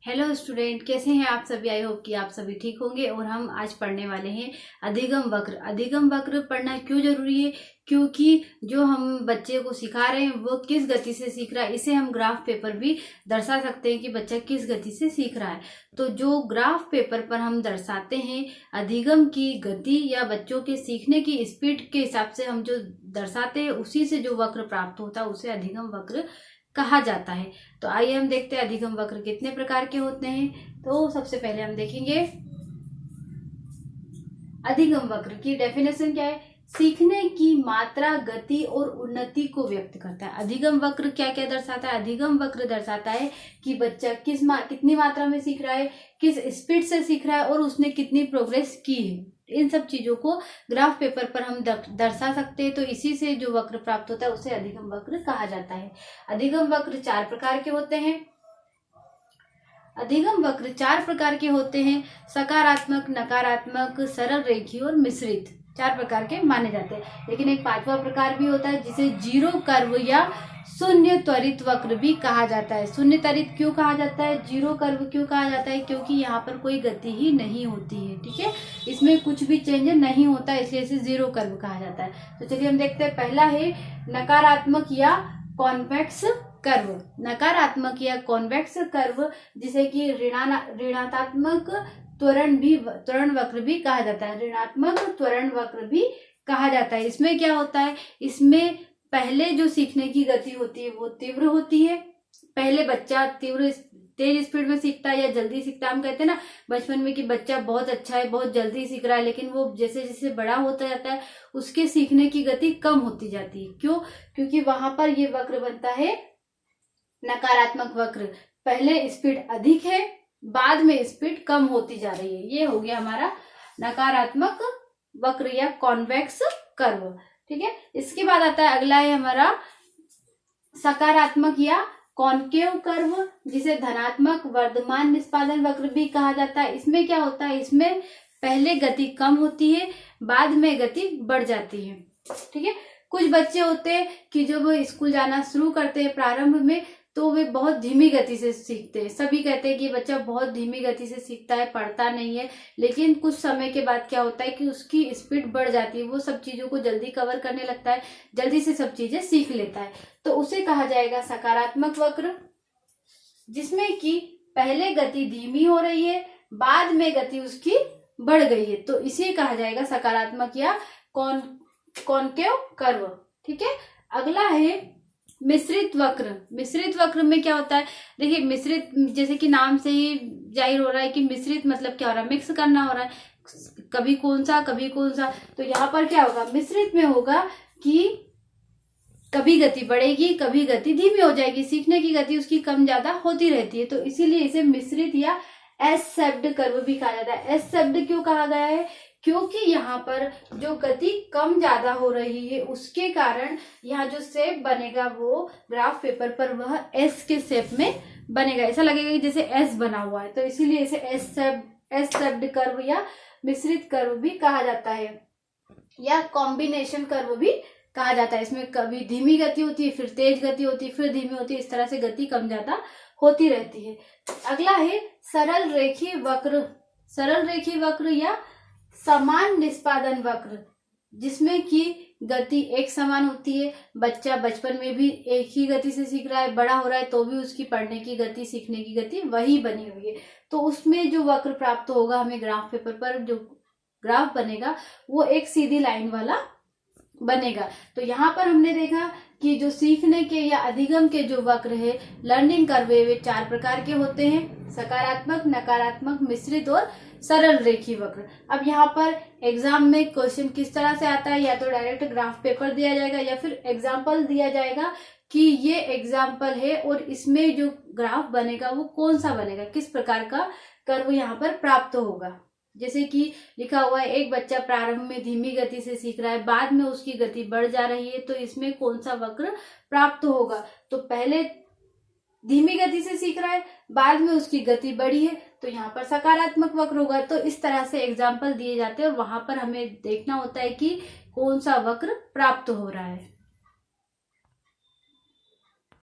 Hello student, कैसे हैं आप सभी। आई होप कि आप सभी ठीक होंगे। और हम आज पढ़ने वाले हैं अधिगम वक्र। अधिगम वक्र पढ़ना क्यों जरूरी है? क्योंकि जो हम बच्चे को सिखा रहे हैं वो किस गति से सीख रहा है, इसे हम ग्राफ पेपर भी दर्शा सकते हैं कि बच्चा किस गति से सीख रहा है। तो जो ग्राफ पेपर पर हम दर्शाते हैं अधिगम की गति या बच्चों के सीखने की स्पीड के हिसाब से हम जो दर्शाते हैं उसी से जो वक्र प्राप्त होता है उसे अधिगम वक्र कहा जाता है। तो आइए हम देखते हैं अधिगम वक्र कितने प्रकार के होते हैं। तो सबसे पहले हम देखेंगे अधिगम वक्र की डेफिनेशन क्या है। सीखने की मात्रा, गति और उन्नति को व्यक्त करता है। अधिगम वक्र क्या क्या दर्शाता है? अधिगम वक्र दर्शाता है कि बच्चा कितनी मात्रा में सीख रहा है, किस स्पीड से सीख रहा है और उसने कितनी प्रोग्रेस की है। इन सब चीजों को ग्राफ पेपर पर हम दर्शा सकते हैं। तो इसी से जो वक्र प्राप्त होता है उसे अधिगम वक्र कहा जाता है। अधिगम वक्र 4 प्रकार के होते हैं। अधिगम वक्र 4 प्रकार के होते हैं। सकारात्मक, नकारात्मक, सरल रेखीय और मिश्रित 4 प्रकार के माने जाते हैं। लेकिन एक 5वां प्रकार भी होता है जिसे जीरो कर्व या शून्य त्वरित वक्र भी कहा जाता है। शून्य त्वरित क्यों कहा जाता है, जीरो कर्व क्यों कहा जाता है? क्योंकि यहाँ पर कोई गति ही नहीं होती है। ठीक है, इसमें कुछ भी चेंज नहीं होता है, इसलिए इसे जीरो कर्व कहा जाता है। तो चलिए हम देखते हैं। पहला है नकारात्मक या कॉन्वेक्स कर्व। नकारात्मक या कॉन्वेक्स कर्व जिसे कि ऋणात्मक त्वरण वक्र भी कहा जाता है। ऋणात्मक त्वरण वक्र भी कहा जाता है। इसमें क्या होता है, इसमें पहले जो सीखने की गति होती है वो तीव्र होती है। पहले बच्चा तेज स्पीड में सीखता है या जल्दी सीखता है। हम कहते हैं ना बचपन में कि बच्चा बहुत अच्छा है, बहुत जल्दी सीख रहा है, लेकिन वो जैसे जैसे बड़ा होता जाता है उसके सीखने की गति कम होती जाती है। क्यों? क्योंकि वहां पर ये वक्र बनता है नकारात्मक वक्र। पहले स्पीड अधिक है, बाद में स्पीड कम होती जा रही है। ये हो गया हमारा नकारात्मक वक्र या कॉन्वेक्स कर्व। ठीक है, इसके बाद आता है अगला है हमारा सकारात्मक या कॉनकेव कर्व जिसे धनात्मक वर्धमान निष्पादन वक्र भी कहा जाता है। इसमें क्या होता है, इसमें पहले गति कम होती है, बाद में गति बढ़ जाती है। ठीक है, कुछ बच्चे होते हैं कि जब वो स्कूल जाना शुरू करते हैं प्रारंभ में तो वे बहुत धीमी गति से सीखते हैं। सभी कहते हैं कि बच्चा बहुत धीमी गति से सीखता है, पढ़ता नहीं है। लेकिन कुछ समय के बाद क्या होता है कि उसकी स्पीड बढ़ जाती है, वो सब चीजों को जल्दी कवर करने लगता है, जल्दी से सब चीजें सीख लेता है। तो उसे कहा जाएगा सकारात्मक वक्र, जिसमें कि पहले गति धीमी हो रही है, बाद में गति उसकी बढ़ गई है। तो इसे कहा जाएगा सकारात्मक या कॉनकेव कर्व। ठीक है, अगला है मिश्रित वक्र। मिश्रित वक्र में क्या होता है, देखिए मिश्रित जैसे कि नाम से ही जाहिर हो रहा है कि मिश्रित मतलब क्या हो रहा है, मिक्स करना हो रहा है, कभी कौन सा कभी कौन सा। तो यहाँ पर क्या होगा, मिश्रित में होगा कि कभी गति बढ़ेगी, कभी गति धीमी हो जाएगी, सीखने की गति उसकी कम ज्यादा होती रहती है। तो इसीलिए इसे मिश्रित या एस शेप्ड कर्व भी कहा जाता है। एस शेप्ड क्यों कहा गया है? क्योंकि यहाँ पर जो गति कम ज्यादा हो रही है उसके कारण यहाँ जो शेप बनेगा वो ग्राफ पेपर पर वह एस के शेप में बनेगा। ऐसा लगेगा कि जैसे एस बना हुआ है। तो इसीलिए इसे एस शेप्ड कर्व या मिश्रित कर्व भी कहा जाता है या कॉम्बिनेशन कर्व भी कहा जाता है। इसमें कभी धीमी गति होती है, फिर तेज गति होती है, फिर धीमी होती है, इस तरह से गति कम ज्यादा होती रहती है। अगला है सरल रेखीय वक्र। सरल रेखीय वक्र या समान निष्पादन वक्र, जिसमें कि गति एक समान होती है। बच्चा बचपन में भी एक ही गति से सीख रहा है, बड़ा हो रहा है तो भी उसकी पढ़ने की गति, सीखने की गति वही बनी हुई है। तो उसमें जो वक्र प्राप्त होगा हमें ग्राफ पेपर पर, जो ग्राफ बनेगा वो एक सीधी लाइन वाला बनेगा। तो यहाँ पर हमने देखा कि जो सीखने के या अधिगम के जो वक्र है, लर्निंग कर्व, वे 4 प्रकार के होते हैं। सकारात्मक, नकारात्मक, मिश्रित और सरल रेखीय वक्र। अब यहाँ पर एग्जाम में क्वेश्चन किस तरह से आता है, या तो डायरेक्ट ग्राफ पेपर दिया जाएगा या फिर एग्जाम्पल दिया जाएगा कि ये एग्जाम्पल है और इसमें जो ग्राफ बनेगा वो कौन सा बनेगा, किस प्रकार का कर्व यहाँ पर प्राप्त होगा। जैसे कि लिखा हुआ है एक बच्चा प्रारंभ में धीमी गति से सीख रहा है, बाद में उसकी गति बढ़ जा रही है, तो इसमें कौन सा वक्र प्राप्त होगा। तो पहले धीमी गति से सीख रहा है, बाद में उसकी गति बढ़ी है, तो यहाँ पर सकारात्मक वक्र होगा। तो इस तरह से एग्जाम्पल दिए जाते हैं और वहां पर हमें देखना होता है कि कौन सा वक्र प्राप्त हो रहा है।